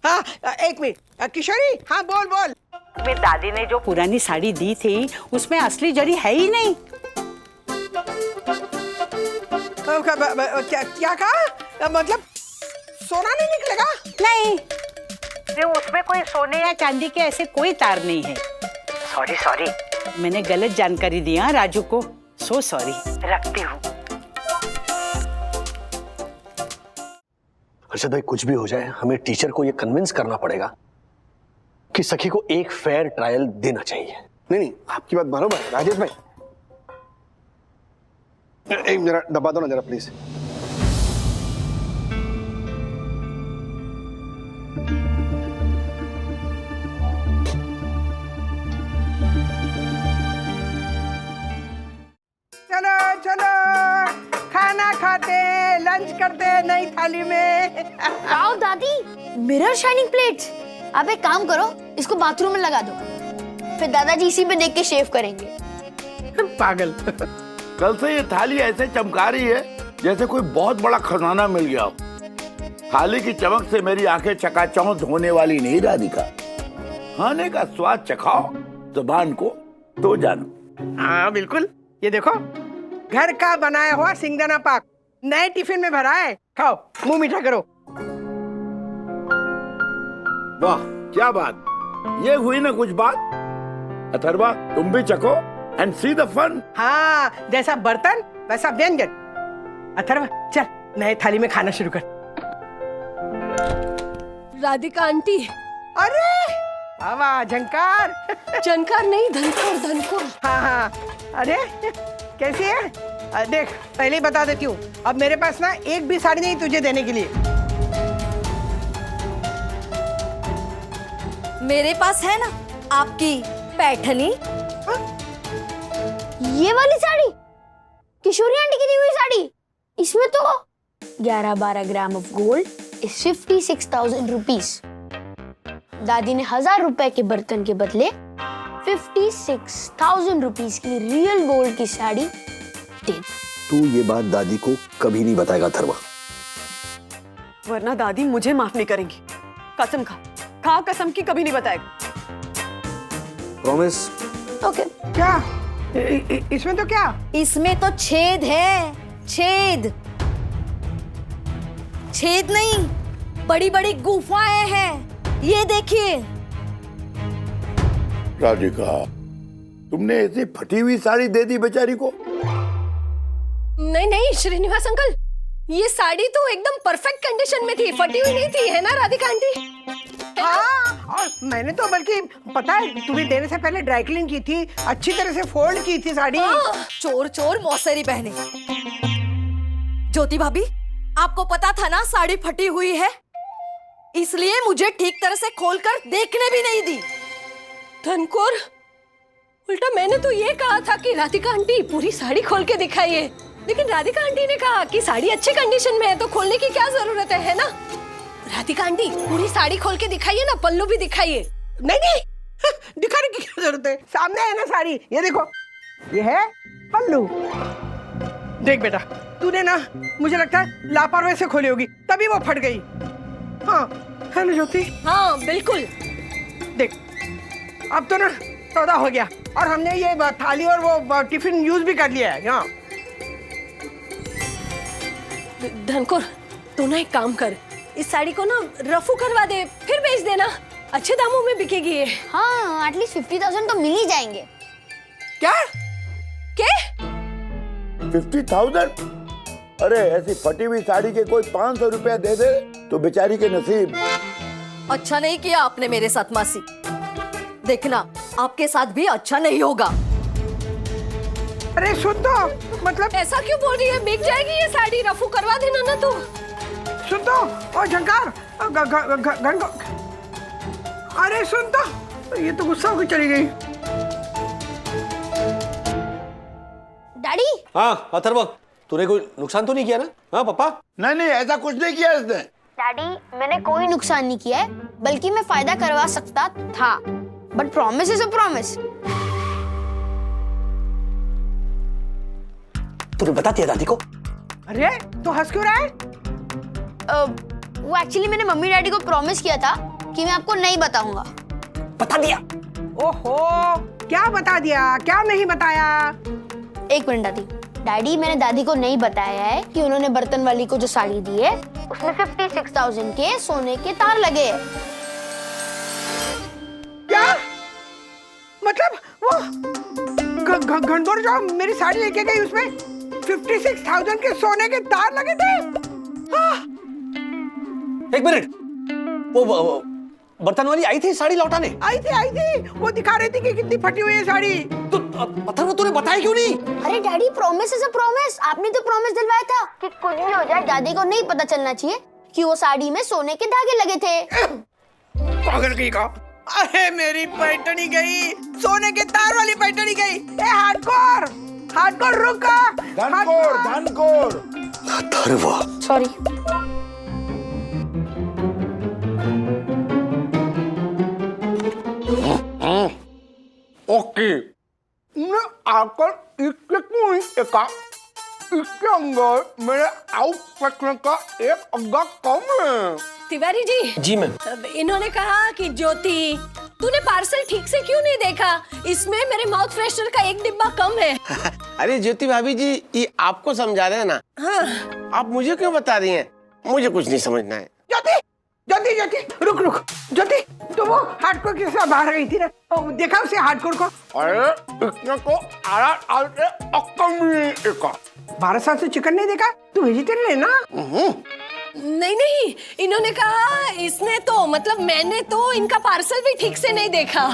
हाँ एक मिनट किशोरी, हाँ बोल बोल। मेरी दादी ने जो पुरानी साड़ी दी थी उसमें असली जरी है ही नहीं। क्या कहा? मतलब सोना नहीं निकलेगा? नहीं, उसमें कोई सोने या चांदी के ऐसे कोई तार नहीं है। सॉरी, मैंने गलत जानकारी दी हाँ राजू को। So sorry. रखती हूँ। हर्षद भाई, कुछ भी हो जाए हमें टीचर को ये कन्विंस करना पड़ेगा कि सखी को एक फेयर ट्रायल देना चाहिए। नहीं, आपकी बात बराबर है राजेश भाई। एक जरा दबा दो ना जरा प्लीज। चलो चलो, खाना खाते लंच करते नई थाली में। आओ दादी, मिरर शाइनिंग प्लेट्स। आप एक काम करो, इसको बाथरूम में लगा दो, फिर दादाजी इसी पे देख के शेव करेंगे। पागल। कल से ये थाली ऐसे चमका रही है जैसे कोई बहुत बड़ा खजाना मिल गया हो। थाली की चमक से मेरी आंखें चकाचौंध होने वाली नहीं राधिका। खाने का स्वाद चखाओ, जुबान को तो जानो। हाँ बिल्कुल, ये देखो घर का बनाया हुआ सिंगदाना पाक नए टिफिन में भरा है, खाओ मुंह मीठा करो। वाह क्या बात, ये हुई ना कुछ बात। अथर्वा तुम भी चखो एंड सी द फन। हाँ, जैसा बर्तन वैसा व्यंजन। अथर्वा चल नए थाली में खाना शुरू कर। राधिका आंटी। अरे वाह, झंकार। जनकार नहीं, धनखोर धनखोर। हाँ, अरे कैसी है? देख पहले ही बता देती हूँ, अब मेरे पास ना एक भी साड़ी नहीं तुझे देने के लिए। मेरे पास है ना आपकी पैठनी। ये वाली साड़ी, किशोरी आंटी की दी हुई साड़ी, इसमें तो 11-12 gram of gold is 56,000 rupees. दादी ने 1,000 रुपए के बर्तन के बदले 56,000 रुपीज की रियल गोल्ड की साड़ी दे। तू ये बात दादी को कभी नहीं बताएगा अथर्वा, वरना दादी मुझे माफ नहीं करेंगी। कसम खा कसम की कभी नहीं बताएगा। प्रॉमिस? ओके। क्या इसमें तो क्या? इसमें तो छेद है, छेद नहीं, बड़ी बड़ी गुफाएं हैं। ये देखिए। राधिका तुमने ऐसी फटी हुई साड़ी दे दी बेचारी को? नहीं श्रीनिवास अंकल, ये साड़ी तो एकदम परफेक्ट कंडीशन में थी, फटी हुई नहीं थी, है ना राधिका आंटी? हाँ, और मैंने तो बल्कि पता है तुम्हें देने से पहले ड्राई क्लीन की थी, अच्छी तरह से फोल्ड की थी साड़ी। चोर मौसेरी बहने। ज्योति भाभी, आपको पता था ना साड़ी फटी हुई है, इसलिए मुझे ठीक तरह से खोलकर देखने भी नहीं दी। धनकोर, उल्टा मैंने तो ये कहा था कि राधिका आंटी पूरी साड़ी खोल के दिखाइए, लेकिन राधिका आंटी ने कहा कि साड़ी अच्छे कंडीशन में है तो खोलने की क्या जरूरत है ना? राधिका आंटी पूरी साड़ी खोल के दिखाइए ना, पल्लू भी दिखाइए। नहीं दिखाने की क्या जरूरत है, सामने है ना साड़ी, ये देखो, ये है पल्लू। देख बेटा, तूने ना मुझे लगता है लापरवाही से खोली होगी, तभी वो फट गई। हाँ है ना ज्योति? हाँ बिल्कुल। देख अब तो ना सौदा हो गया, और हमने ये थाली और वो टिफिन यूज भी कर लिया है। यहाँ धनकोर, तू ना एक काम कर, इस साड़ी को ना रफू करवा दे, फिर बेच देना, अच्छे दामों में बिकेगी ये। हाँ, एटलीस्ट 50,000 तो मिल ही जाएंगे। क्या? 50,000? अरे ऐसी फटी हुई साड़ी के कोई 500 रुपया दे दे तो बेचारी के नसीब। अच्छा नहीं किया आपने मेरे साथ मासी, देखना आपके साथ भी अच्छा नहीं होगा। अरे सुन तो, मतलब ऐसा क्यों बोल रही है? बिक जाएगी ये साड़ी, रफू करवा देना ना तू। सुन तो, ओ झंकार, अरे सुन तो, ये तो गुस्सा होकर चली गई। डैडी। हाँ अथर्वा, तूने कोई नुकसान तो नहीं किया ना? हाँ पापा? नहीं ऐसा कुछ नहीं किया इसने। डैडी, मैंने कोई नुकसान नहीं किया है, बल्कि मैं फायदा करवा सकता था, but promise is a promise. तूने बता दिया दादी को? अरे तो हंस क्यों रहा है? वो एक्चुअली मैंने मम्मी डैडी को प्रॉमिस किया था क्योंकि मैं आपको नहीं बताऊंगा। बता दिया। ओहो, क्या बता दिया, क्या नहीं बताया? एक मिनट दादी। डैडी, मैंने दादी को नहीं बताया है कि उन्होंने बर्तन वाली को जो साड़ी दी है उसमें 56,000 के सोने के तार लगे हैं। क्या मतलब वो घनघोर जो मेरी साड़ी लेके गई उसमें 56,000 के सोने के तार लगे थे? एक मिनट, वो बर्तन वाली आई थी साड़ी लौटाने? आई थी, वो दिखा रही थी कि कितनी फटी हुई है साड़ी। तो पत्थर वो तूने बताया क्यों नहीं? अरे daddy, promise is a promise. आपने तो प्रॉमिस दिलवाया था कि कुछ भी हो जाए दादी को नहीं पता चलना चाहिए कि वो साड़ी में सोने के धागे लगे थे। पागल की का। अरे मेरी पैठनी गई, सोने के तार वाली पैठनी गई। ए हार्डकोर रुका। धनकोर सॉरी। ओके, मैं आकर इसके अंदर मेरे आउट फटने का एक अंगा कम है। तिवारी जी। जी मैम। इन्होंने कहा कि ज्योति, तूने पार्सल ठीक से क्यों नहीं देखा? इसमें मेरे माउथ फ्रेशनर का एक डिब्बा कम है। अरे ज्योति भाभी जी, ये आपको समझा रहे हैं ना। हाँ। आप मुझे क्यों बता रही हैं? मुझे कुछ नहीं समझना है। ज्योति रुक। ज्योति, तो वो हार्डकोर के साथ बाहर गई थी ना, देखा उसे हार्डकोर को? अरे इसने तो 12 साल से चिकन नहीं देखा? तू वेजिटेरियन है ना? नहीं, इन्होंने कहा इसने तो मतलब मैंने तो इनका पार्सल भी ठीक से नहीं देखा।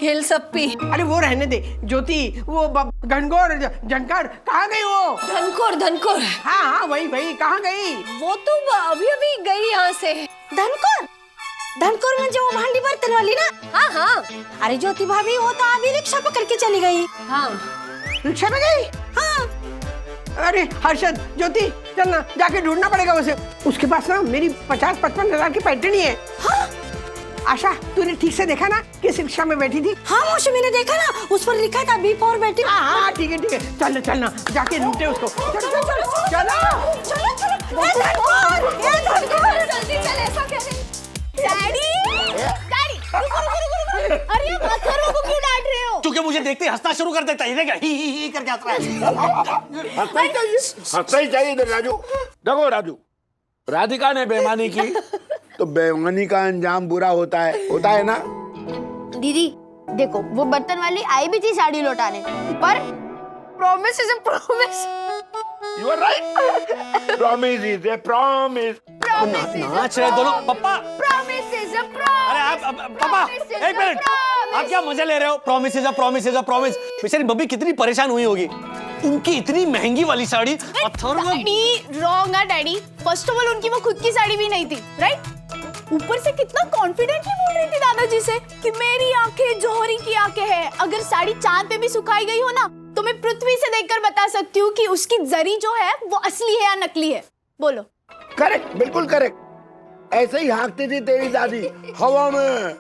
हिल सप्पी। अरे वो रहने दे ज्योति, वो घनघोर झंकार कहाँ गई वो? धनकोर। हाँ, वही कहाँ गई? वो तो अभी गई यहाँ से। धनकोर में जो भांडी बर्तन वाली ना? हाँ। अरे ज्योति भाभी, वो तो अभी रिक्शा पकड़ के चली गई। हाँ, रिक्शा में गई? हाँ। अरे हर्षद, ज्योति चल ना, जाके ढूंढना पड़ेगा उसे। उसके पास ना मेरी 50-55 हजार की पैठनी है। हाँ? आशा, तूने ठीक से देखा ना किस रिक्शा में बैठी थी? हाँ मौसी, मैंने देखा ना, उस पर लिखा था बी फॉर बेटी। हाँ, ठीक है, चलना जाके ढूंढते उसको। चलो। जल्दी चल, ऐसा कह रहे। डैडी, अरे पत्थरों को क्यों डांट रहे हो? क्योंकि मुझे देखते हंसना शुरू कर देता है। ये क्या ही करके हंस रहा है? हंसना ही चाहिए राजू। देखो राजू, राधिका ने बेईमानी की तो बेईमानी का अंजाम बुरा होता है ना। दीदी देखो, वो बर्तन वाली आई भी थी साड़ी लौटाने, पर promise is a promise. You are right. Promise is a promise. नाच रहे दोनों पप्पा। Promise is a promise. अरे आप पापा, एक मिनट, आप क्या मजे ले रहे हो? Promise is a promise. बेचारी बब्बी कितनी परेशान हुई होगी। उनकी इतनी महंगी वाली साड़ी रॉन्ग है डैडी। फर्स्ट ऑफ ऑल उनकी वो खुद की साड़ी भी नहीं थी, राइट? ऊपर से कितना कॉन्फिडेंटली बोल रही थी दादाजी से कि मेरी आंखें जौहरी की आंखें हैं। अगर साड़ी चांद पे भी सुखाई गई हो ना, तो मैं पृथ्वी से देखकर बता सकती हूँ कि उसकी जरी जो है वो असली है या नकली है। बोलो। करेक्ट, बिल्कुल करेक्ट। ऐसे ही हाँकती थी तेरी दादी हवा में।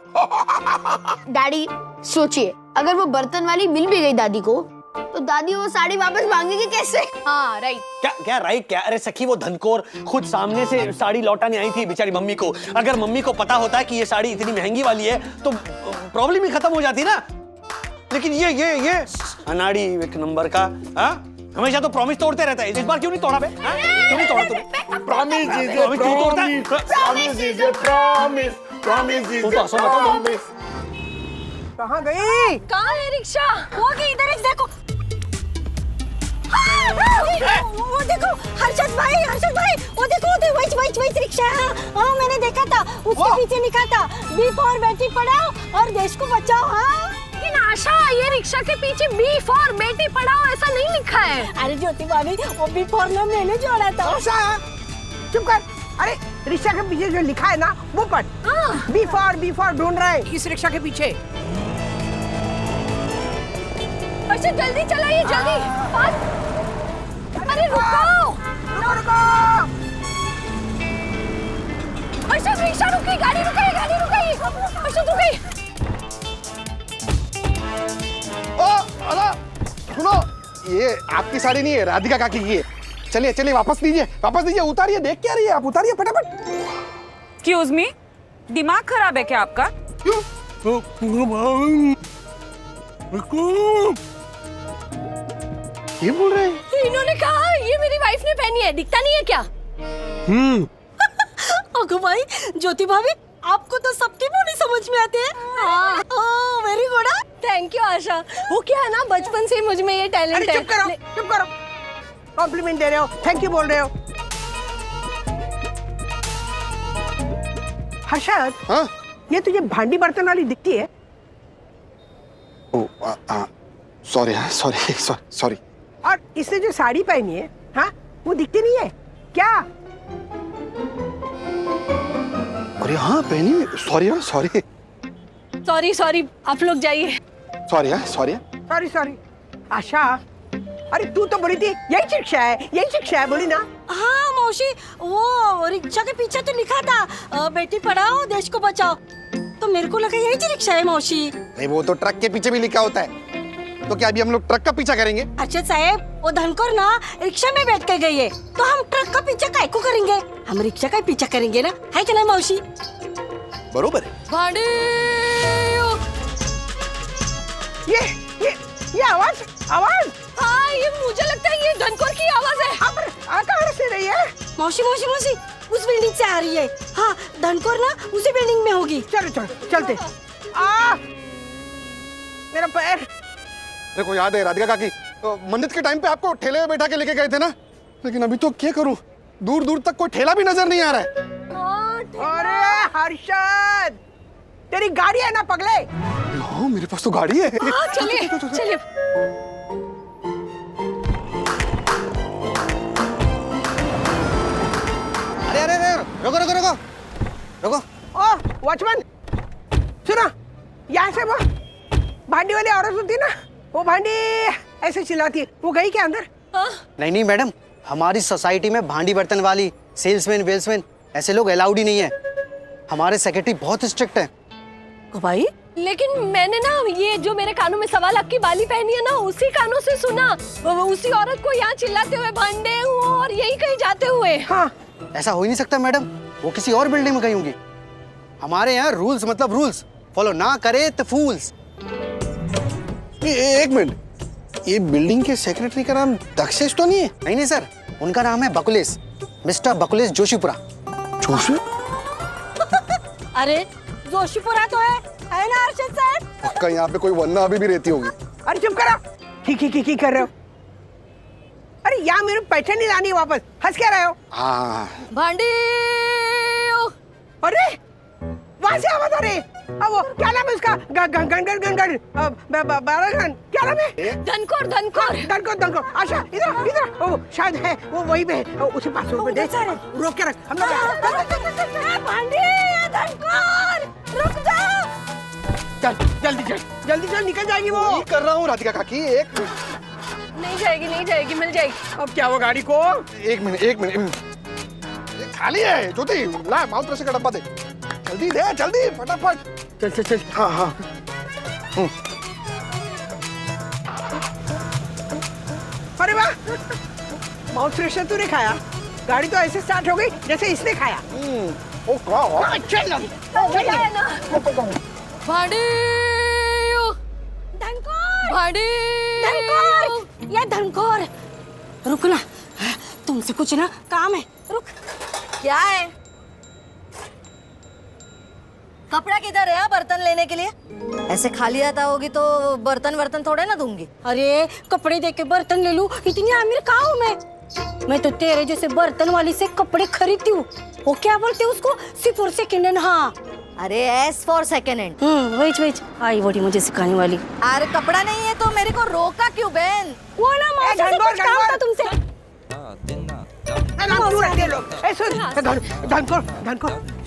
डैडी सोचिए, अगर वो बर्तन वाली मिल भी गई दादी को, तो दादी वो साड़ी वापस मांगेगी कैसे? हाँ राइट। क्या राइट क्या? अरे सखी, वो धनकोर खुद सामने से साड़ी लौटाने आई थी बेचारी मम्मी को। अगर मम्मी को पता होता है कि ये साड़ी इतनी महंगी वाली है तो प्रॉब्लम ही खत्म हो जाती ना। लेकिन ये अनाड़ी एक नंबर का, हाँ, हमेशा तो प्रॉमिस तोड़ते रहता है। इस बार क्यों नहीं तोड़ा बे? क्यों नहीं तोड़ा तूने? Promise is a promise. Promise is a promise. Promise is a promise. कहाँ गई? कहाँ है रिक्शा? वो गई, इधर एक देखो। वो देखो हर्षद भाई, वो देखो वही रिक्शा है। हाँ, मैंने देखा था, उसके पीछे लिखा था बी फॉर बेटी पढ़ाओ और देश को बचाओ। हाँ, लेकिन आशा, ये रिक्शा के पीछे बी फॉर बेटी पढ़ाओ ऐसा नहीं लिखा है। अरे ज्योति भाभी, वो बी फॉर में मैंने जोड़ा था। आशा, चुप कर। अरे रिक्शा के पीछे जो लिखा है ना वो पढ़। बी फॉर ढूंढ रहा है इस रिक्शा के पीछे। अच्छा जल्दी चलाइए, जल्दी। अरे रुको। अच्छा रिक्शा रुकी, गाड़ी रुक गई। अच्छा रुक गई। अरे सुनो, ये आपकी साड़ी नहीं है, राधिका काकी की है। चलिए वापस दीजिए, उतारिए। देख क्या रही है आप? उतारिए फटाफट। एक्सक्यूज मी, दिमाग खराब है क्या आपका? ये बोल रहे हैं। इन्होंने कहा ये मेरी वाइफ ने पहनी है, दिखता नहीं है क्या? अगो भाई, ज्योति भाभी, आपको तो सबकी बोली समझ में आती है। Oh very good. Thank you Asha. वो क्या है ना, बचपन से ही मुझ में ये टैलेंट अरे है। चुप करो, कॉम्प्लीमेंट दे रहे हो, थैंक यू बोल रहे हो। हर्षद, हाँ ये तुझे भांडी बर्तन वाली दिखती है? Sorry sorry sorry. और इसने जो साड़ी पहनी है, हाँ, वो दिखती नहीं है क्या? अरे हाँ पहनी, सॉरी सॉरी, आप लोग जाइए। सॉरी आशा, अरे तू तो बोली थी यही शिक्षा है बोली ना। हाँ मौसी, वो रिक्शा के पीछे तो लिखा था बेटी पढ़ाओ देश को बचाओ, तो मेरे को लगा यही रिक्शा है मौसी। नहीं, वो तो ट्रक के पीछे भी लिखा होता है। तो क्या अभी हम लोग ट्रक का पीछा करेंगे? अच्छा साहब, वो धनकोर ना रिक्शा में बैठ के गई है, तो हम ट्रक का पीछा काहे को करेंगे? हम रिक्शा का पीछा करेंगे ना, है कि नहीं मौसी? बरोबर है। भांडी। ये आवाज। हाँ, ये मुझे लगता है ये धनकोर की आवाज है। कहाँ से रही है? मौसी, उस बिल्डिंग से आ रही है। हाँ, धनकोर ना उसी बिल्डिंग में होगी। चलो चलते। मेरा पैर। देखो याद है राधिका काकी, मंदिर के टाइम पे आपको ठेले में बैठा के लेके गए थे ना, लेकिन अभी तो क्या करूं, दूर तक कोई ठेला भी नजर नहीं आ रहा है। अरे हर्षद, तेरी गाड़ी है ना पगले? हाँ मेरे पास तो गाड़ी है। चलिए। अरे रुको। ओ वॉचमैन, सुनो, यहाँ से वो भांडी वाली औरत होती ना, वो भांडी ऐसे चिल्लाती है, वो गई क्या अंदर? नहीं मैडम, हमारी सोसाइटी में भांडी बर्तन वाली, सेल्समैन वेल्समैन ऐसे लोग अलाउड ही नहीं है। हमारे सेक्रेटरी बहुत स्ट्रिक्ट है। भाई, लेकिन मैंने ना ये जो मेरे कानों में 1.25 लाख की बाली पहनी है ना, उसी कानों से सुना उसी औरत को यहाँ चिल्लाते हुए भांडे और यही कहीं जाते हुए। हाँ, ऐसा हो ही नहीं सकता मैडम, वो किसी और बिल्डिंग में गई होंगी। हमारे यहाँ रूल्स मतलब रूल्स, फॉलो ना करे तो फूल्स। एक मिनट, ये बिल्डिंग के सेक्रेटरी का नाम दक्षेश तो नहीं है? नहीं सर, उनका नाम है बकुलेश, मिस्टर बकुलेश जोशीपुरा। जोशी? अरे जोशीपुरा तो है ना अर्शद साहब? पक्का यहाँ पे कोई वन्ना अभी भी रहती होगी। अरे चुप करो, की कर रहे हो? अरे यहाँ मेरे पैसे नहीं लानी वापस, हंस क्या रहे हो? हाँ भांडी। अरे वहां से आवाज आ रही है। अब वो क्या नाम है उसका? गन क्या नाम है? धनकोर। आशा इधर। ओ शायद है वो वही पे, उसे 500 रुपए दे, रोक के रख। हम लोग भांडी, धनकोर, रुक जाओ। जल्दी निकल जाएगी वो। वही कर रहा हूँ राधिका काकी, एक नहीं जाएगी, मिल जाएगी। अब क्या हुआ गाड़ी को? एक मिनट, खाली है ज्योति, ला माउथ प्रेशर का डब्बा दे, जल्दी फटाफट। चल। हाँ। अरे वाह, माउथ फ्रेशर तूने खाया, गाड़ी तो ऐसे स्टार्ट हो गई जैसे इसने खाया। ओ क्या? चल भांडी। ये धनकोर, रुक ना, तुमसे कुछ ना काम है, रुक। क्या है? कपड़ा किधर है बर्तन लेने के लिए? ऐसे खाली आता होगी तो बर्तन थोड़े ना दूंगी। अरे कपड़े दे के बर्तन ले लूं, इतनी अमीर कहाँ हूँ मैं तो तेरे जैसे बर्तन वाली से कपड़े खरीदती हूँ। वो क्या बोलते हैं उसको? सी फॉर सेकेंड हैंड। हाँ, अरे एस फॉर सेकेंड हैंड। वही आई बड़ी मुझे सिखाने वाली। अरे कपड़ा नहीं है तो मेरे को रोका क्यों बहन? वो ना मौसी से कुछ काम था तुमसे। धनकोर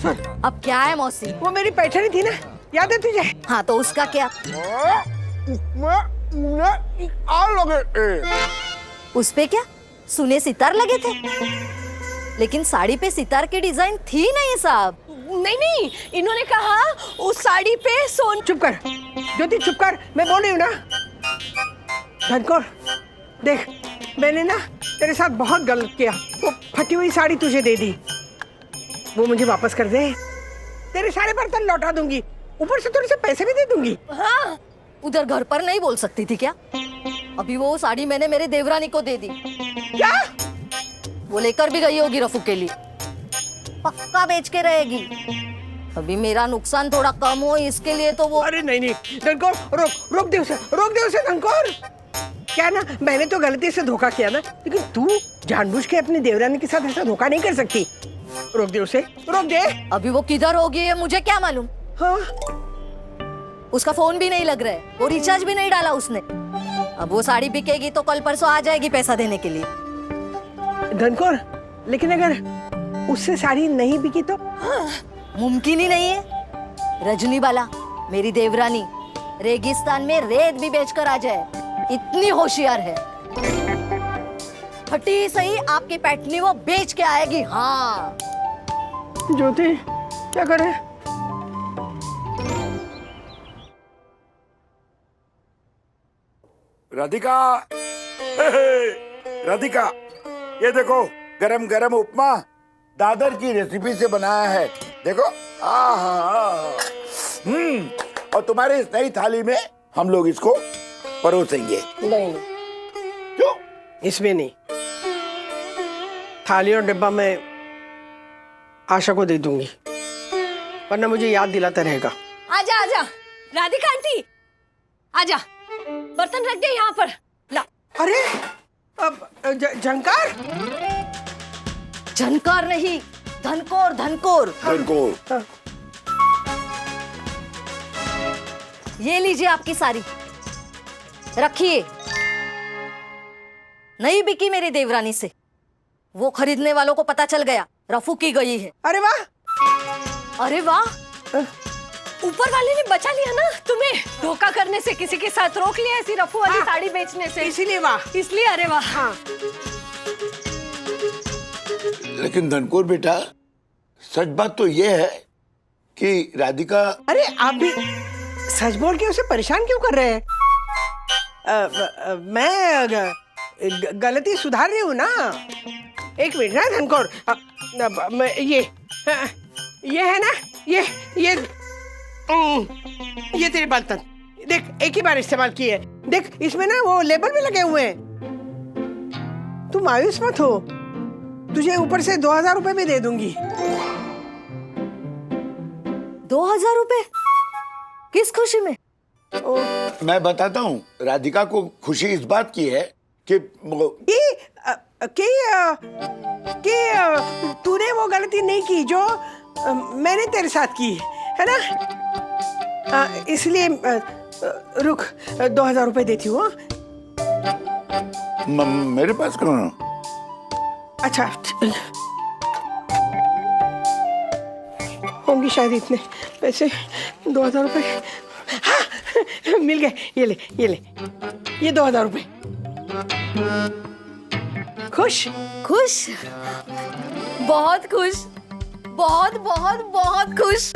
सुन। अब क्या है मौसी? वो मेरी पैठनी थी ना, याद है तुझे? हाँ तो उसका क्या? उस पे क्या सुने सितार लगे थे, लेकिन साड़ी पे सितार की डिजाइन थी नहीं साहब। नहीं, इन्होंने कहा उस साड़ी पे सोन। चुप कर ज्योति, चुप कर, मैं बोल रही हूँ ना। धनकोर देख, मैंने ना तेरे साथ बहुत गलत किया, वो फटी हुई साड़ी तुझे दे दी। वो मुझे वापस कर दे, तेरे सारे बर्तन लौटा दूंगी, ऊपर से थोड़े से पैसे भी दे दूंगी। हाँ, उधर घर पर नहीं बोल सकती थी क्या? अभी वो साड़ी मैंने मेरे देवरानी को दे दी। क्या? वो लेकर भी गई होगी रफू के लिए, पक्का बेच के रहेगी। अभी मेरा नुकसान थोड़ा कम हो इसके लिए तो वो। अरे नहीं धनकोर, रोक दे उसे धनकोर। क्या ना, मैंने तो गलती से धोखा किया ना, लेकिन तू जानबूझ के अपनी देवरानी के साथ ऐसा धोखा नहीं कर सकती। रोक दे उसे, रोक दे। अभी वो किधर होगी ये मुझे क्या मालूम। हाँ? उसका फोन भी नहीं लग रहा है, वो रिचार्ज भी नहीं डाला उसने। अब वो साड़ी बिकेगी तो कल परसों आ जाएगी पैसा देने के लिए। धनकोर, लेकिन अगर उससे साड़ी नहीं बिकी तो? मुमकिन ही नहीं है। रजनी बाला मेरी देवरानी रेगिस्तान में रेत भी बेचकर आ जाए, इतनी होशियार है। फटी सही आपकी पैठनी वो बेच के आएगी। हाँ ज्योति, क्या करे? राधिका, राधिका, ये देखो गरम गरम उपमा दादर की रेसिपी से बनाया है। देखो, और तुम्हारी इस नई थाली में हम लोग इसको परोसेंगे। नहीं, क्यों? इसमें नहीं, थाली और डिब्बा में आशा को दे दूंगी, वरना मुझे याद दिलाता रहेगा। आजा आजा राधिका आंटी, आजा, बर्तन रख दे यहाँ पर। ला। अरे अब झंकार? झनकार नहीं, धनकोर धनकोर। धनकोर। ये लीजिए आपकी साड़ी, रखिए। नहीं बिकी मेरी देवरानी से, वो खरीदने वालों को पता चल गया रफू की गई है। अरे वाह, अरे वाह, ऊपर वाले ने बचा लिया ना तुम्हें धोखा करने से, किसी के साथ रोक लिया ऐसी रफू वाली साड़ी बेचने से, इसीलिए वाह। इसलिए अरे वाह। हाँ। लेकिन धनकोर बेटा, सच बात तो ये है कि राधिका। अरे आप भी सच बोल के उसे परेशान क्यों कर रहे हैं? मैं गलती सुधार रही हूँ ना। एक मिनट ना धनकोर, ये है ना, ये तेरे बर्तन देख, एक ही बार इस्तेमाल किए। देख इसमें ना वो लेबल भी लगे हुए हैं। तू मायूस मत हो, तुझे ऊपर से 2000 रुपए भी दे दूंगी। 2000 रुपए? किस खुशी में? मैं बताता हूँ, राधिका को खुशी इस बात की है कि तूने वो गलती नहीं की जो मैंने तेरे साथ की है ना, इसलिए रुक, 2000 रुपए देती हूँ। मेरे पास करो ना। अच्छा, होंगी शायद इतने पैसे, 2000 रुपए। हाँ, मिल गए। ये ले, ये 2000 रुपए। खुश? खुश, बहुत खुश, बहुत बहुत बहुत खुश।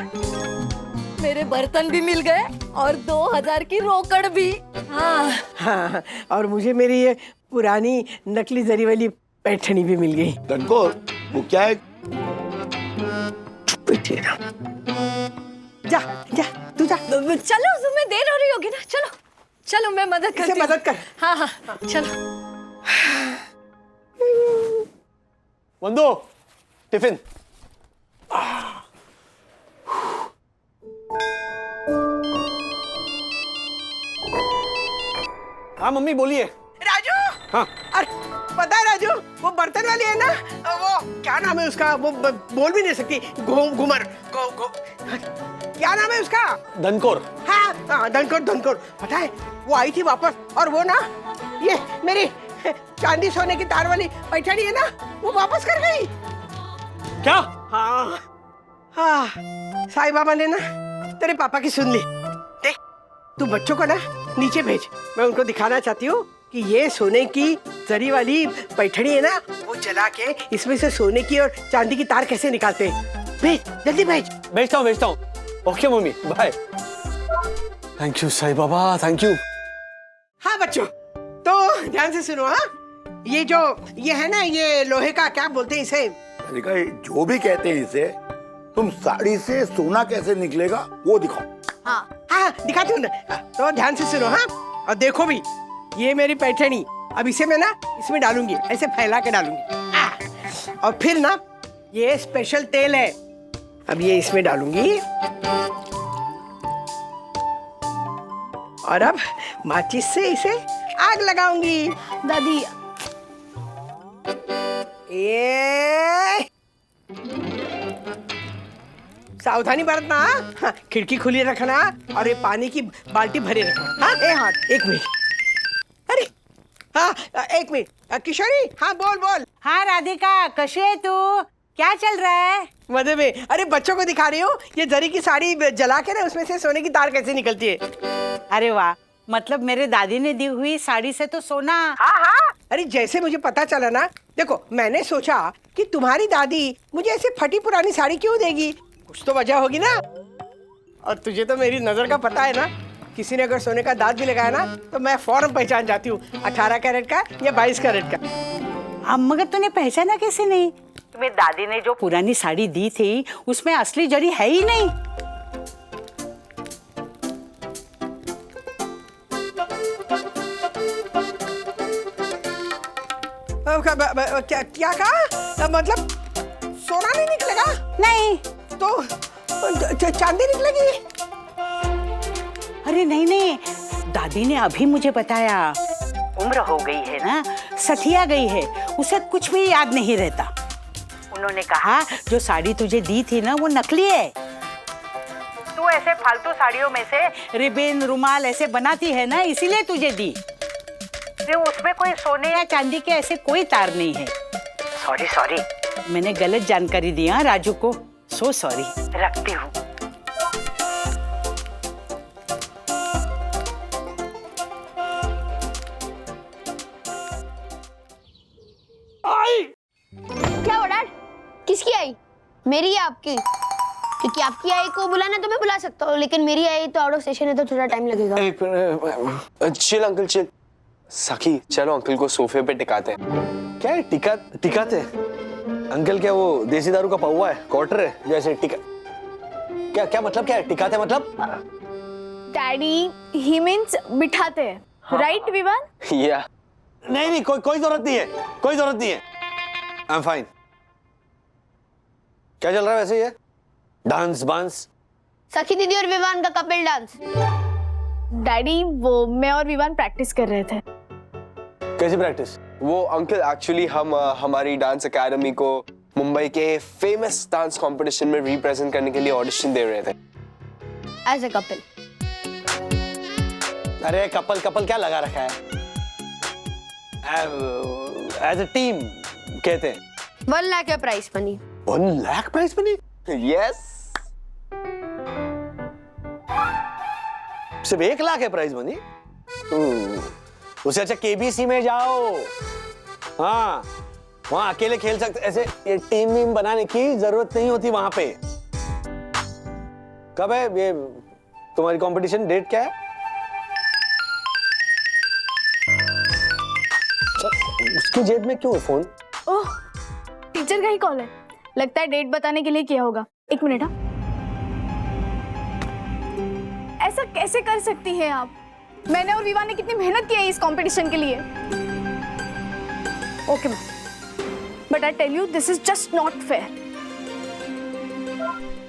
मेरे बर्तन भी मिल गए और 2000 की रोकड़ भी। हाँ, और मुझे मेरी ये पुरानी नकली जरी वाली पैठनी भी मिल गई। धनकोर, वो क्या है? जा तू जा। चलो, तुम्हें देर हो रही होगी ना, चलो चलो मैं मदद करती हूँ। मदद कर। हाँ, चलो। वंदो, टिफिन। हाँ मम्मी बोलिए। राजू। हाँ। अरे पता है राजू, वो बर्तन वाली है ना, वो क्या नाम है उसका, वो बोल भी नहीं सकती, घुमर, क्या नाम है उसका? धनकोर। हाँ, धनकोर। पता है वो आई थी वापस, और वो ना ये मेरी चांदी सोने की तार वाली पैठनी है ना, वो वापस कर गई। क्या? हाँ, साईं बाबा ने ना तेरे पापा की सुन ली। देख, तू बच्चों को ना नीचे भेज, मैं उनको दिखाना चाहती हूँ कि ये सोने की जरी वाली पैठनी है ना, वो जला के इसमें से सोने की और चांदी की तार कैसे निकालते हैं। भेज, जल्दी भेज। भेजता हूँ। Okay mummy, bye. Thank you Sai Baba, thank you. हाँ बच्चों, तो ध्यान से सुनो। हाँ, ये है ना, ये लोहे का क्या बोलते हैं इसे? जो भी कहते हैं इसे, तुम साड़ी से सोना कैसे निकलेगा वो दिखाओ। हाँ हाँ दिखाती हूँ ना, तो ध्यान से सुनो। हाँ और देखो भी, ये मेरी पैठनी, अब इसे मैं ना इसमें डालूंगी, ऐसे फैला के डालूंगी। और फिर ना ये स्पेशल तेल है, अब ये इसमें डालूंगी। और अब माचिस से इसे आग लगाऊंगी। दादी ये सावधानी बरतना। हाँ, खिड़की खुली रखना और ये पानी की बाल्टी भरे रखना। हाँ हाथ एक मिनट, अरे हाँ एक मिनट। किशोरी हाँ बोल बोल। हाँ राधिका, कशी है तू? क्या चल रहा है? मजे में। अरे बच्चों को दिखा रही हूँ ये जरी की साड़ी जला के ना उसमें से सोने की तार कैसे निकलती है। अरे वाह, मतलब मेरे दादी ने दी हुई साड़ी से तो सोना। हाँ हाँ, अरे जैसे मुझे पता चला ना, देखो मैंने सोचा कि तुम्हारी दादी मुझे ऐसे फटी पुरानी साड़ी क्यों देगी, कुछ तो वजह होगी ना। और तुझे तो मेरी नजर का पता है ना, किसी ने अगर सोने का दांत भी लगाया ना तो मैं फौरन पहचान जाती हूँ, 18 कैरेट का या 22 कैरेट का। अब मगर तूने पहचाना कैसे नहीं? तुम्हें दादी ने जो पुरानी साड़ी दी थी उसमें असली जरी है ही नहीं। क्या कहा? मतलब सोना नहीं निकलेगा? नहीं तो चांदी निकलेगी? अरे नहीं नहीं, दादी ने अभी मुझे बताया, उम्र हो गई है ना, सठिया गई है, उसे कुछ भी याद नहीं रहता। उन्होंने कहा जो साड़ी तुझे दी थी ना वो नकली है, तू ऐसे फालतू साड़ियों में से रिबन रुमाल ऐसे बनाती है ना, इसीलिए तुझे दी। उसमें कोई सोने या चांदी के ऐसे कोई तार नहीं है। सॉरी सॉरी, मैंने गलत जानकारी दी हाँ राजू को, सो सॉरी। रखती हूँ। क्या हुआ डैड? किसकी आई? मेरी या आपकी? क्योंकि आपकी आई को बुलाना तो मैं बुला सकता हूँ, लेकिन मेरी आई तो आउट ऑफ स्टेशन है तो थोड़ा टाइम लगेगा। Chill uncle chill. सखी चलो अंकल को सोफे पे टिकाते हैं। क्या है टिकाते? अंकल क्या वो देसी दारू का पौवा है, क्वार्टर है जैसे टिका? क्या मतलब, क्या है टिकाते मतलब? डैडी ही मीन्स बिठाते हैं, राइट विवान? या नहीं कोई जरूरत नहीं है, कोई जरूरत नहीं है। I am fine. क्या चल रहा है वैसे? ये डांस बांस? सखी दीदी और विवान का कपल डांस। डैडी वो मैं और विवान प्रैक्टिस कर रहे थे। कैसी प्रैक्टिस? वो अंकल एक्चुअली हम हमारी डांस एकेडमी को मुंबई के फेमस डांस कंपटीशन में रिप्रेजेंट करने के लिए ऑडिशन दे रहे थे। As a couple. अरे कपल क्या लगा रखा है? एज अ टीम कहते हैं। 1 लाख है price money. 1 lakh price money? Yes. सिर्फ 1 लाख है प्राइस मनी? उसे अच्छा केबीसी में जाओ, हाँ वहां अकेले खेल सकते, ऐसे ये टीम वीम बनाने की जरूरत नहीं होती वहां पे। कब है ये तुम्हारी कंपटीशन? डेट क्या है? उसकी जेब में क्यों है फोन? ओह टीचर का ही कॉल है, लगता है डेट बताने के लिए किया होगा। 1 मिनट। हाँ ऐसा कैसे कर सकती हैं आप? मैंने और विवान ने कितनी मेहनत की है इस कंपटीशन के लिए। Okay but I tell you this is just not fair.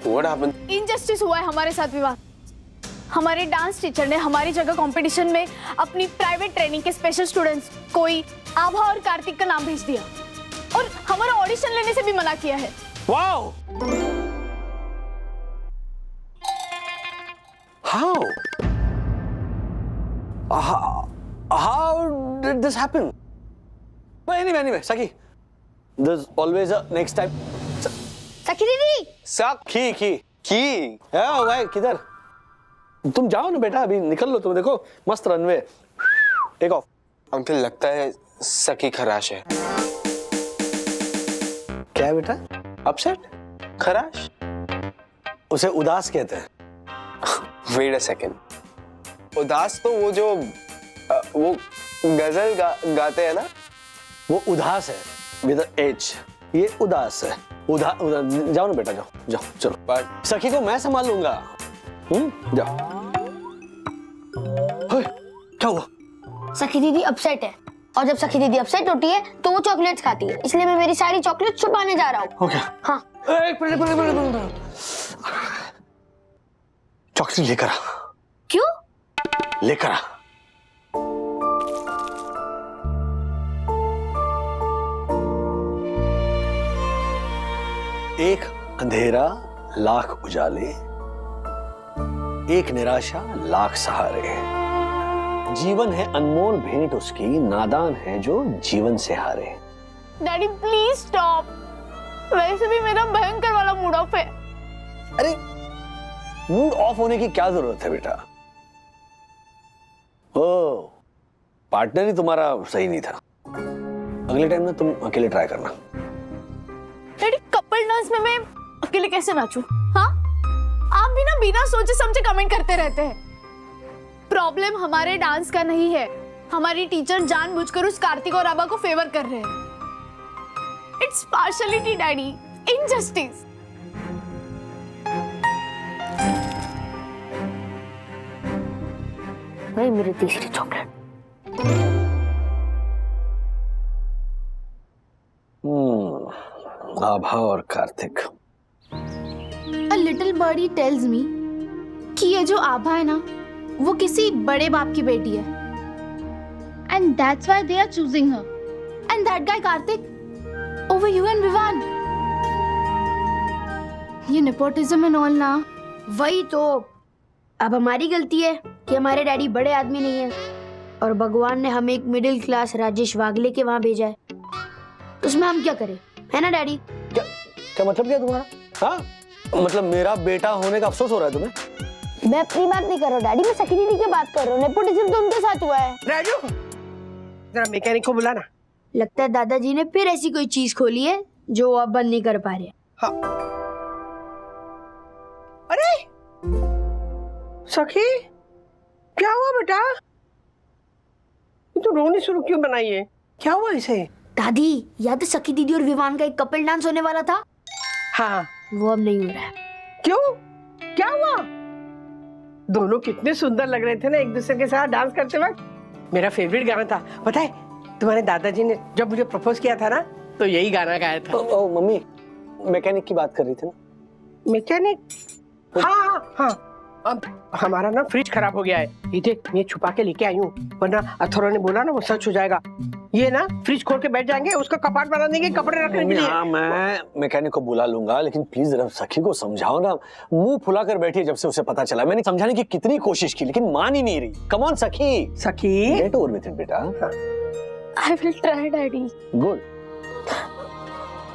What happened? Injustice हुआ है हमारे साथ विवान। हमारे डांस टीचर ने हमारी जगह कंपटीशन में अपनी प्राइवेट ट्रेनिंग के स्पेशल स्टूडेंट्स कोई आभा और कार्तिक का नाम भेज दिया और हमारा ऑडिशन लेने से भी मना किया है। Wow! How did this happen? But anyway, Saki, there's always a next time. सखी दीदी। की भाई किधर? तुम जाओ ना बेटा, अभी निकल लो तुम। देखो मस्त रनवे, टेक ऑफ। अंकल लगता है सखी खराश है। क्या है बेटा? अपसेट? खराश? उसे उदास कहते हैं। वेट अ सेकेंड, उदास तो वो जो वो गजल गाते हैं ना, वो उदास है विद एच। ये उदास है, उधर उधर जाओ ना बेटा, जाओ जाओ चलो। सखी को मैं संभाल लूंगा। जाओ। क्या हुआ? सखी दीदी अपसेट है, और जब सखी दीदी अपसेट होती है तो वो चॉकलेट्स खाती है, इसलिए मैं मेरी सारी चॉकलेट छुपाने जा रहा हूँ। ओके। हाँ। एक मिनट। चॉकलेट लेकर आ। क्यों? लेकर आ। एक अंधेरा लाख उजाले, एक निराशा लाख सहारे। जीवन है अनमोल भेंट उसकी, नादान है जो जीवन से हारे। डैडी प्लीज स्टॉप, वैसे भी मेरा भयंकर वाला मूड ऑफ है। अरे मूड ऑफ होने की क्या जरूरत है बेटा? ओ, पार्टनर ही तुम्हारा सही नहीं था। अगले टाइम ना तुम अकेले ट्राई करना। डैडी कपल डांस में मैं अकेले कैसे नाचूं? हाँ, आप भी ना बिना सोचे समझे कमेंट करते रहते हैं। प्रॉब्लम हमारे डांस का नहीं है, हमारी टीचर जानबूझकर उस कार्तिक और आबा को फेवर कर रहे हैं। It's partiality daddy, injustice. वही मेरी तीसरी चॉकलेट। आभा और Kartik. A little birdie tells me कि ये जो आभा है ना, वो किसी बड़े बाप की बेटी है। And that's why they are choosing her. And that guy Karthik over you and Vivan. ये nepotism and all ना। वही तो, अब हमारी गलती है कि हमारे डैडी बड़े आदमी नहीं है और भगवान ने हमें एक मिडिल क्लास राजेश वागले के वहां भेजा है, तो उसमें हम क्या करें, है ना डैडी? क्या मतलब क्या तुम्हारा? हाँ, मतलब मेरा बेटा होने का अफसोस हो रहा है तुम्हें? मैं अपनी बात नहीं कर रहा हूँ डैडी, मैं सखी दीदी की बात कर रहा हूँ। नेपोटिज्म तो उनके साथ हुआ है। राजू, जरा मैकेनिक को बुलाना। लगता है दादाजी ने फिर ऐसी कोई चीज खोली है जो अब बंद नहीं कर पा रहे। हाँ। अरे सखी, क्या हुआ बेटा? तू रोनी शुरू क्यों बनाई है? क्या हुआ इसे? दादी, याद है सखी दीदी और विवान का एक कपल डांस होने वाला था? हाँ। वो अब नहीं हो रहा है। क्यों? क्या हुआ? दोनों कितने सुंदर लग रहे थे ना एक दूसरे के साथ डांस करते वक्त। मेरा फेवरेट गाना था, पता है? तुम्हारे दादाजी ने जब मुझे प्रपोज किया था ना, तो यही गाना गाया था। ओ मम्मी, मैकेनिक की बात कर रही थी ना? मैकेनिक? हाँ हाँ, अब हमारा ना फ्रिज खराब हो गया है। ये देख, मैं छुपा के लेके आई हूँ, वरना अथर्व ने बोला ना वो सच हो जाएगा। ये ना फ्रिज खोल के बैठ जाएंगे, उसका कपाट बना देंगे कपड़े रखने के लिए। हाँ, मैं मैकेनिक को बुला लूंगा, लेकिन प्लीज जरा सखी को समझाओ ना। मुंह फुला कर बैठी है जब से उसे पता चला। मैंने समझाने की कितनी कोशिश की, लेकिन मान ही नहीं रही। कम ऑन सखी, गेट ओवर विद इट बेटा। I will try daddy. Good.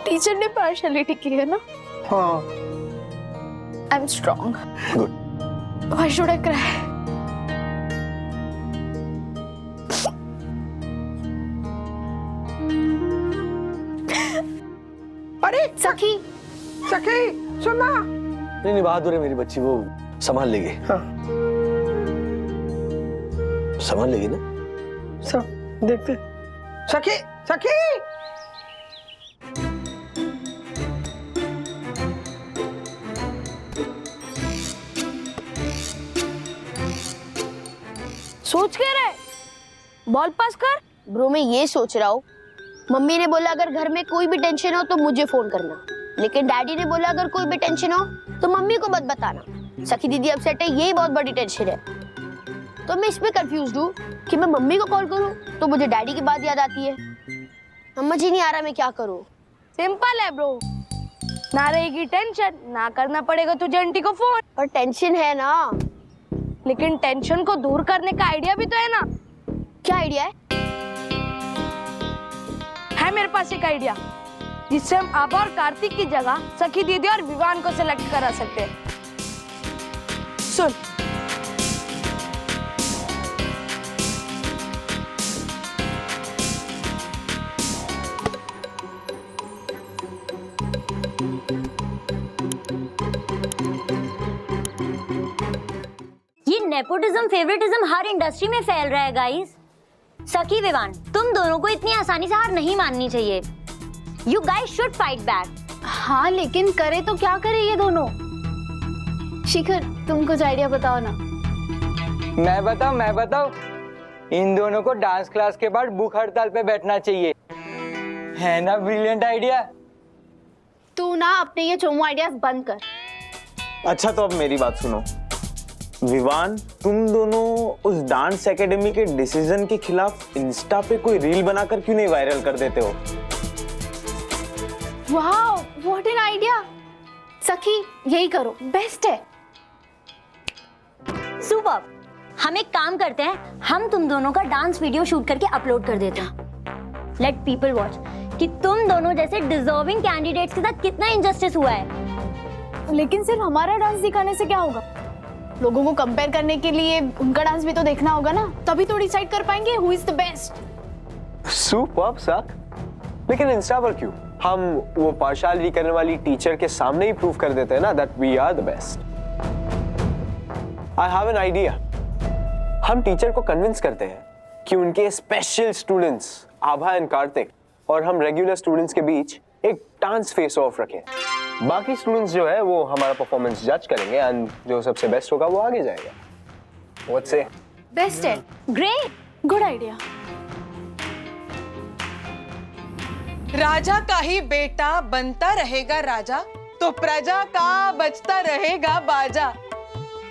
Teacher ने पार्शियलिटी की है ना? हाँ। I'm strong. Good. Why should I cry? अरे सखी, सखी सुना? नहीं बहादुर है मेरी बच्ची, वो संभाल लेगी। हाँ। संभाल लेगी ना? सब देखते। सखी, सखी। सोच क्या रहा है? बॉल पास कर। ब्रो, मैं ये सोच रहा हूँ, मम्मी ने बोला अगर घर में कोई भी टेंशन हो तो मुझे फोन करना, लेकिन डैडी ने बोला अगर कोई भी टेंशन हो तो मम्मी को मत बताना। सखी दीदी अपसेट है, यही बहुत बड़ी टेंशन है। तो मैं इसमें कंफ्यूज्ड हूँ कि मैं मम्मी को कॉल करूँ तो मुझे डैडी की बात याद आती है। समझ ही नहीं आ रहा मैं क्या करूँ। सिंपल है ब्रो, ना रहेगी टेंशन, ना करना पड़ेगा तुझे आंटी को फोन। और टेंशन है ना, लेकिन टेंशन को दूर करने का आइडिया भी तो है ना। क्या आइडिया है? मेरे पास एक आइडिया, जिससे हम आभा और कार्तिक की जगह सखी दीदी और विवान को सिलेक्ट करा सकते हैं। सुन, ये नेपोटिज्म फेवरेटिज्म हर इंडस्ट्री में फैल रहा है गाइस। सखी विवान, तुम दोनों को इतनी आसानी से हार नहीं माननी चाहिए। You guys should fight back. हाँ लेकिन करे तो क्या करे ये दोनों? शिखर तुम कुछ आइडिया बताओ ना। मैं बताऊं इन दोनों को डांस क्लास के बाद भूख हड़ताल पे बैठना चाहिए, है ना ब्रिलियंट आइडिया? तू ना अपने ये चोमू आइडियाज बंद कर। अच्छा तो अब मेरी बात सुनो विवान, तुम दोनों उस डांस एकेडमी के डिसीजन के खिलाफ इंस्टा पे कोई रील बनाकर क्यों नहीं वायरल कर देते हो? वाह व्हाट एन आइडिया। सखी यही करो, बेस्ट है। सुपर। हम एक काम करते हैं, हम तुम दोनों का डांस वीडियो शूट करके अपलोड कर देते हैं। लेट पीपल वॉच कि तुम दोनों जैसे डिजर्विंग कैंडिडेट्स के साथ कितना इनजस्टिस हुआ है। लेकिन सिर्फ हमारा डांस दिखाने से क्या होगा? लोगों को कंपेयर करने के लिए उनका डांस भी तो देखना होगा ना, तभी तो डिसाइड कर पाएंगे who is the best. Superb सक। लेकिन इंस्टा पर क्यों? हम वो पार्शियलिटी करने वाली टीचर के सामने ही प्रूव कर देते हैं ना that we are the best. I have an idea. हम टीचर को कन्विंस करते हैं कि उनके special students Abha and Kartik और हम रेगुलर स्टूडेंट्स के बीच एक डांस फेस ऑफ रखें। बाकी स्टूडेंट्स जो है वो हमारा परफॉर्मेंस जज करेंगे एंड जो सबसे बेस्ट होगा वो आगे जाएगा। व्हाट से? बेस्ट है। Great, good idea. राजा का ही बेटा बनता रहेगा राजा, तो प्रजा का बचता रहेगा बाजा।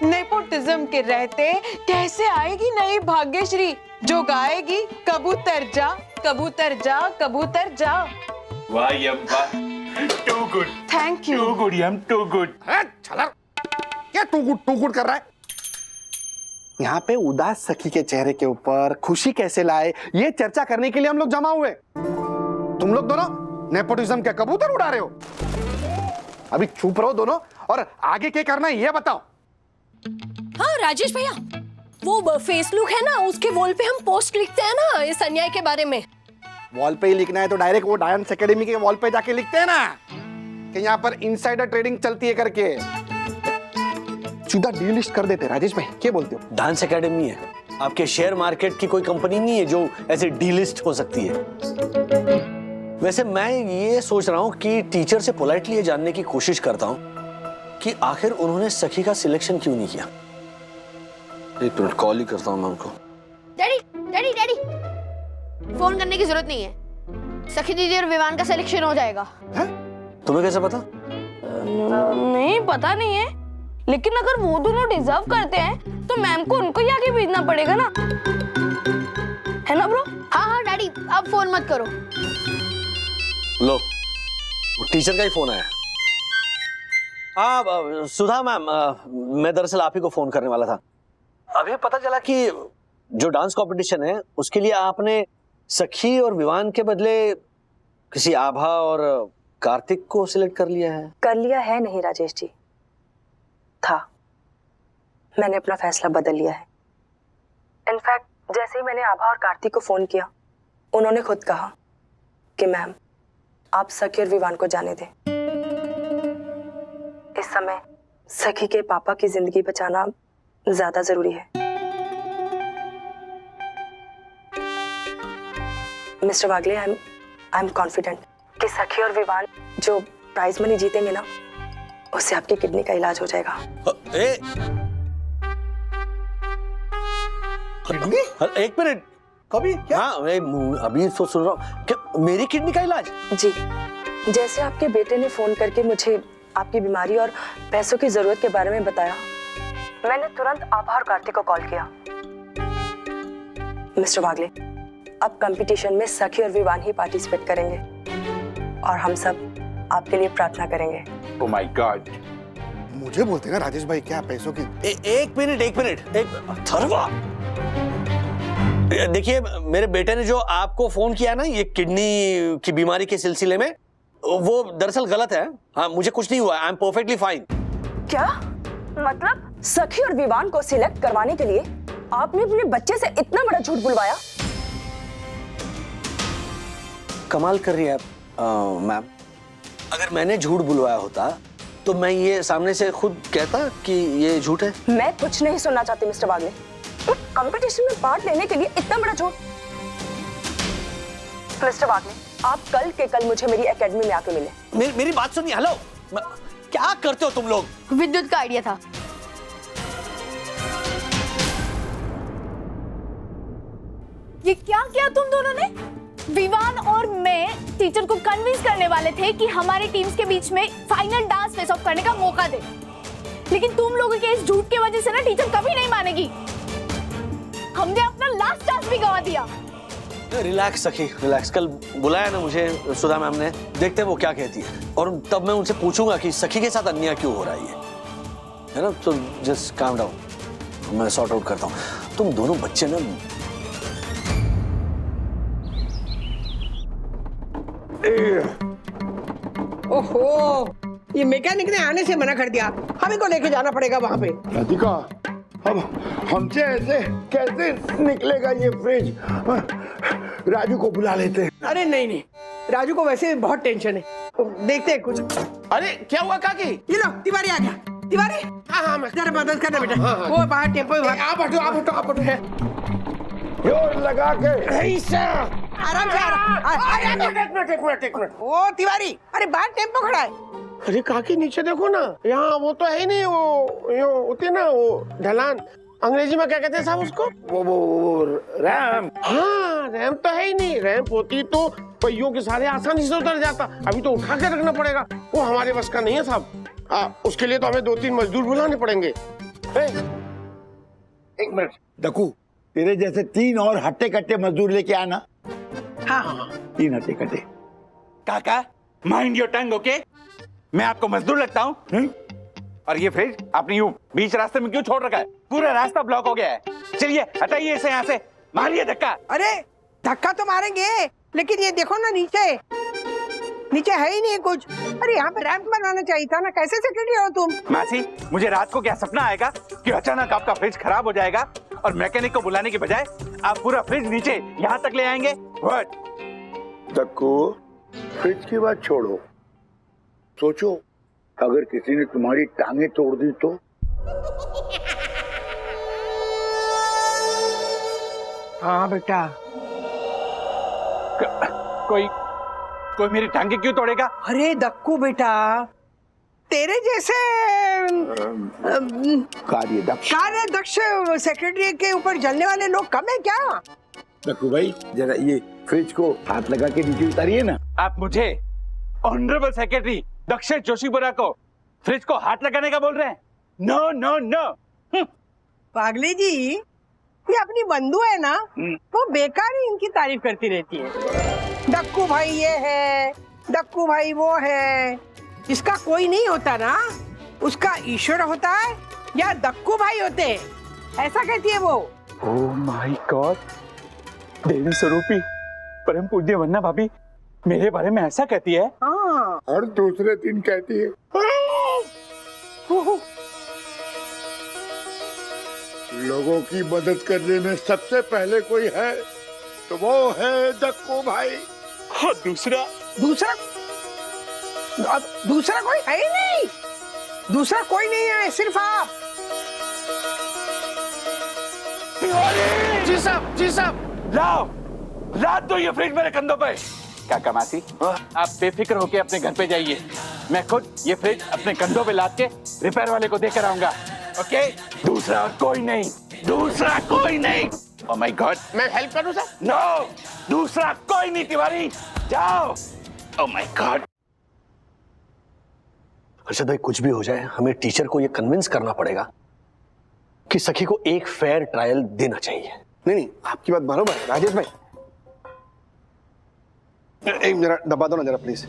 नेपोटिज्म के रहते कैसे आएगी नई भाग्यश्री, जो गाएगी कबूतर जा कबूतर जा कबूतर जा। वाह यम्पा, too good. Thank you. Too good yum, too good. क्या टू गुड कर रहा है? यहाँ पे उदास सखी के चेहरे के ऊपर खुशी कैसे लाए, ये चर्चा करने के लिए हम लोग जमा हुए। तुम लोग दोनों नेपोटिज्म के कबूतर उड़ा रहे हो। अभी चुप रहो दोनों और आगे क्या करना है ये बताओ। हाँ राजेश भैया, वो फेसबुक है ना, उसके वॉल पे हम पोस्ट लिखते हैं ना इस अन्याय के बारे में। वॉल पे ही लिखना है तो डायरेक्ट वो डांस एकेडमी के वॉल पे जाके लिखते हैं ना कि यहाँ पर इनसाइडर ट्रेडिंग चलती है करके। सीधा डीलिस्ट कर देते। राजेश भाई क्या बोलते हो? डांस एकेडमी है, आपके शेयर मार्केट की कोई कंपनी नहीं है जो ऐसे डीलिस्ट हो सकती है। वैसे मैं ये सोच रहा हूँ कि टीचर से पोलाइटली ये जानने की कोशिश करता हूँ कि आखिर उन्होंने सखी का सिलेक्शन क्यों नहीं किया। एक मिनट कॉल ही करता हूँ मैं उनको। डैडी डैडी डैडी, फोन करने की जरूरत नहीं है, सखी दीदी और विवान का सिलेक्शन हो जाएगा। तुम्हें कैसे पता? नहीं पता नहीं है, लेकिन अगर वो दोनों डिजर्व करते हैं तो मैम को उनको ही आगे भेजना पड़ेगा ना, है ना ब्रो? हाँ हाँ डैडी, अब फोन मत करो। लो टीचर का ही फोन आया। सुधा मैम, मैं दरअसल आप ही को फोन करने वाला था। अभी पता चला कि जो डांस कंपटीशन है उसके लिए आपने सखी और विवान के बदले किसी आभा और कार्तिक को सिलेक्ट कर लिया है। कर लिया है नहीं राजेश जी, था। मैंने अपना फैसला बदल लिया है। इनफैक्ट जैसे ही मैंने आभा और कार्तिक को फोन किया, उन्होंने खुद कहा कि मैम आप सखी और विवान को जाने दें। इस समय सखी के पापा की जिंदगी बचाना ज्यादा जरूरी है। Mister Wagle, I am confident कि सखी और विवान जो प्राइज मनी जीतेंगे ना, उससे आपकी किडनी का इलाज हो जाएगा। एक मिनट, कभी क्या? हाँ, अभी तो सुन रहा हूँ कि मेरी किडनी का इलाज। जी, जैसे आपके बेटे ने फोन करके मुझे आपकी बीमारी और पैसों की जरूरत के बारे में बताया, मैंने तुरंत आभा और कार्तिक को कॉल किया। मिस्टर वागले, अब कंपटीशन में सखी और विवान ही पार्टिसिपेट करेंगे और हम सब आपके लिए प्रार्थना करेंगे। Oh my God! मुझे बोलते ना राजेश भाई, क्या पैसों की? एक मिनट, थरवा। देखिए, मेरे बेटे ने जो आपको फोन किया ना ये किडनी की बीमारी के सिलसिले में, वो दरअसल गलत है। हाँ, मुझे कुछ नहीं हुआ, आई एम परफेक्टली फाइन। क्या मतलब? सखी और विवान को सिलेक्ट करवाने के लिए आपने अपने बच्चे से इतना बड़ा झूठ बुलवाया? कमाल कर रही है आप मैम। अगर मैंने झूठ बुलवाया होता तो मैं ये सामने से खुद कहता कि ये झूठ है। मैं कुछ नहीं सुनना चाहती मिस्टर वागले। कंपटीशन में पार्ट लेने के लिए इतना बड़ा झूठ। मिस्टर वागले, आप कल के कल मुझे मेरी एकेडमी में आके मिले। मेरी बात सुनिए। हेलो, क्या करते हो तुम लोग? विद्युत का आइडिया था। ये क्या किया तुम दोनों ने? विवान और मैं टीचर को कन्विंस करने वाले थे कि हमारे टीम्स के बीच में फाइनल डांस फेस ऑफ करने का मौका दे, लेकिन तुम लोगों के इस झूठ की वजह से ना टीचर कभी नहीं मानेगी। हमने अपना लास्ट चांस भी गंवा दिया। रिलैक्स सखी, रिलैक्स। कल बुलाया ना मुझे सुधा मैम ने, देखते हैं वो क्या कहती है, और तब मैं उनसे पूछूंगा कि सखी के साथ अन्याय क्यों हो रहा है ना। तो जस्ट काम डाउन, मैं सॉर्ट आउट करता हूँ। तुम दोनों बच्चे ना ओहो, ये मैकेनिक ने आने से मना कर दिया, हमें को लेके जाना पड़ेगा वहाँ पे। राधिका, अब हमसे ऐसे कैसे निकलेगा ये फ्रिज? राजू को बुला लेते हैं। अरे नहीं, राजू को वैसे भी बहुत टेंशन है, देखते हैं कुछ। अरे क्या हुआ काकी? ये लो, तिवारी आ गया। तिवारी, हाँ, जरा मदद करना बेटा। वो बाहर टेम्पो में आप हटो। जोर लगा के आराम से। एक मिनट। ओ तिवारी, अरे बाहर टेम्पो खड़ा है। अरे काकी नीचे देखो ना, यहाँ वो तो है नहीं, वो होती ना वो ढलान, अंग्रेजी में क्या कहते हैं साहब उसको? वो रैंप। हाँ, रैंप तो है ही नहीं। रैंप होती तो पहियों के सारे आसानी से उतर जाता, अभी तो उठा के रखना पड़ेगा। वो हमारे बस का नहीं है साहब। उसके लिए तो हमें 2-3 मजदूर बुलाने पड़ेंगे। एक मिनट दकू, तेरे जैसे 3 और हट्टे कट्टे मजदूर लेके आना। हाँ, 3 हट्टे कट्टे। काका, माइंड योर टंग, ओके? मैं आपको मजदूर लगता हूँ? और ये फ्रिज आपने यूं बीच रास्ते में क्यों छोड़ रखा है? पूरा रास्ता ब्लॉक हो गया है। चलिए हटाइए इसे यहाँ से, मारिए धक्का। अरे धक्का तो मारेंगे, लेकिन ये देखो ना, नीचे है ही नहीं कुछ। अरे यहाँ पे रैंप बनाना चाहिए था ना, कैसे सेक्रेटरी हो तुम? मासी, मुझे रात को क्या सपना आएगा कि अचानक आपका फ्रिज खराब हो जाएगा और मैकेनिक को बुलाने के बजाय आप पूरा फ्रिज नीचे यहाँ तक ले आएंगे? व्हाट? दक्कू, फ्रिज की बात छोड़ो, सोचो अगर किसी ने तुम्हारी टांगे तोड़ दी तो? हाँ बेटा। कोई मेरी टांगे क्यों तोड़ेगा? अरे दक्कू बेटा, तेरे जैसे कार्य दक्ष सेक्रेटरी के ऊपर जलने वाले लोग कम है क्या? दक्कू भाई, जरा ये फ्रिज को हाथ लगा के नीचे उतारिए ना। आप मुझे ऑनरेबल सेक्रेटरी दक्षिण जोशीपुरा को फ्रिज को हाथ लगाने का बोल रहे हैं? No no no. पागले जी, ये अपनी बंधु है ना, वो बेकार ही इनकी तारीफ करती रहती है। दक्कू भाई ये है, दक्कू भाई वो है। इसका कोई नहीं होता ना, उसका ईश्वर होता है या दक्कू भाई होते हैं, ऐसा कहती है वो। ओह माय गॉड, देवी स्वरूपी परम पूज्य वन्ना भाभी मेरे बारे में ऐसा कहती है? हाँ। और दूसरे दिन कहती है लोगों की मदद करने में सबसे पहले कोई है तो वो है दक्कू भाई। और दूसरा कोई है ही नहीं, दूसरा कोई नहीं है, सिर्फ आप। जी साहब, लाओ दो ये फ्रिज मेरे कंधों पे। काका मासी, आप बेफिक्र होके अपने घर पे जाइए, मैं खुद ये फ्रिज अपने कंधों पे लाद के रिपेयर वाले को देकर आऊंगा, ओके? दूसरा कोई नहीं। ओह माय गॉड, मैं हेल्प करूं सर? नो, दूसरा कोई नहीं तिवारी, जाओ। Oh my God. अर्षद भाई, कुछ भी हो जाए हमें टीचर को ये कन्विंस करना पड़ेगा कि सखी को एक फेयर ट्रायल देना चाहिए। नहीं, आपकी बात बराबर है राजेश भाई। एक जरा दबा दो ना जरा प्लीज।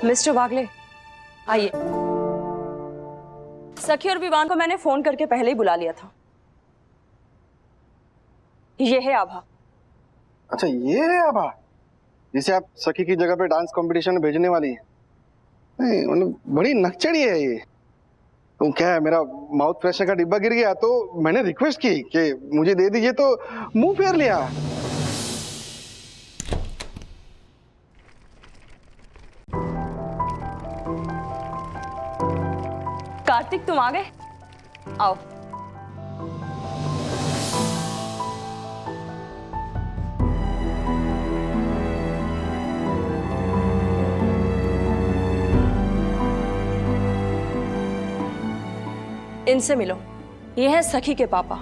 मिस्टर वागले, आइए। सखी और विवान को मैंने फोन करके पहले ही बुला लिया था। ये है आभा। अच्छा, ये है आभा जिसे आप सखी की जगह पे डांस कंपटीशन में भेजने वाली है? नहीं, मतलब बड़ी नकचड़ी है ये। तो क्या है, मेरा माउथ फ्रेशनर का डिब्बा गिर गया तो मैंने रिक्वेस्ट की कि मुझे दे दीजिए, तो मुंह फेर लिया। कार्तिक तुम आ गए? आओ। इनसे मिलो, ये है सखी के पापा,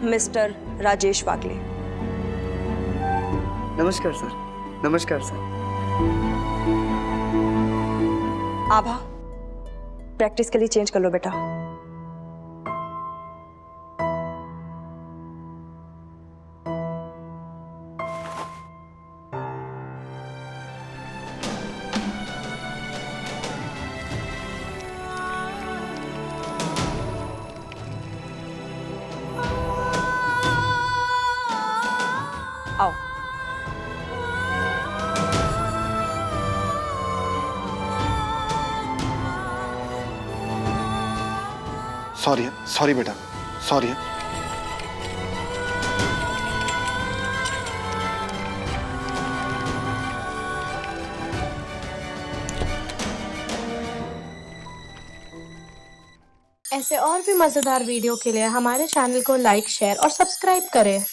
मिस्टर राजेश वागले। नमस्कार सर। नमस्कार सर। आभा, प्रैक्टिस के लिए चेंज कर लो बेटा। आओ। सॉरी बेटा, सॉरी। ऐसे और भी मजेदार वीडियो के लिए हमारे चैनल को लाइक, शेयर और सब्सक्राइब करें।